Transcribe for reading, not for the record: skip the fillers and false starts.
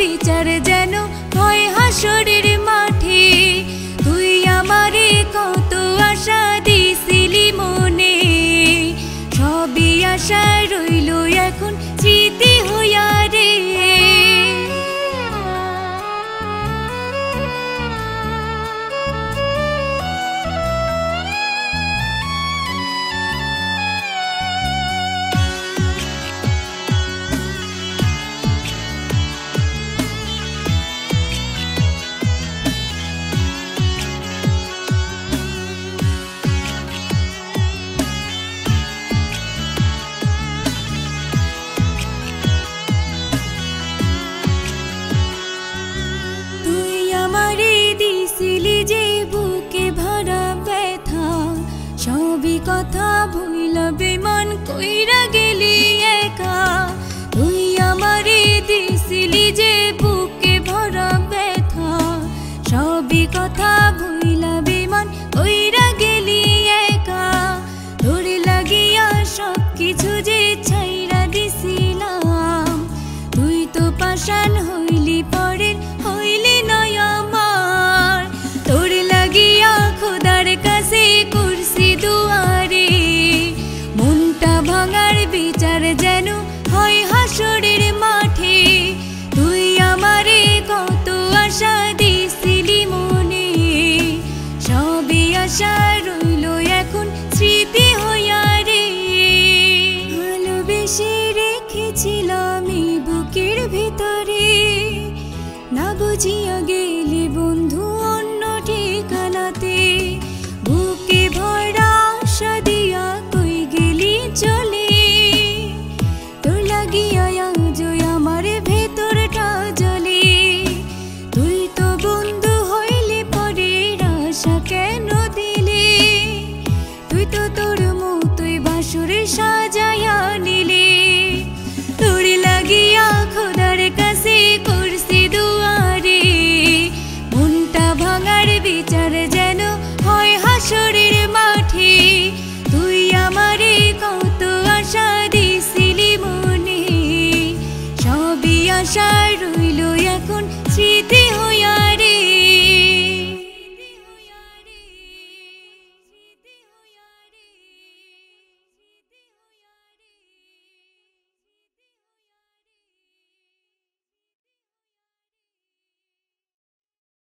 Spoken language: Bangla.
বিচার যেন হয় হাসরের মাঠে। তুই আমারে কত আশা দিছিলি মনে, সবই আশা রইল এখন স্মৃতি হইয়া রে। সবই কথা ভুইলা বেমান কইরা গেলি একা। তুই আমারে দিছিলি যে বুকে ভরা ব্যথা, সবই কথা ভুইলা বেমান কইরা গেলি একা। তোর লাগিয়া সব কিছু যে ছাইরা দিছিলাম, তুই তো পাষাণ হইলি পরের হইলি নয় আমার। তোর লাগিয়া খোদার কাছে করছি দুয়ারে, মনটা ভাঙার বিচার যেন হয় হাসরের মাঠে। তুই আমারে কত আশা দিছিলি মনে, সবই আশা রইল এখন স্মৃতি হইয়া রে। ভালোবেসে রেখেছিলাম এই বুকের ভিতরে, না বুঝিয়া গেলি বন্ধু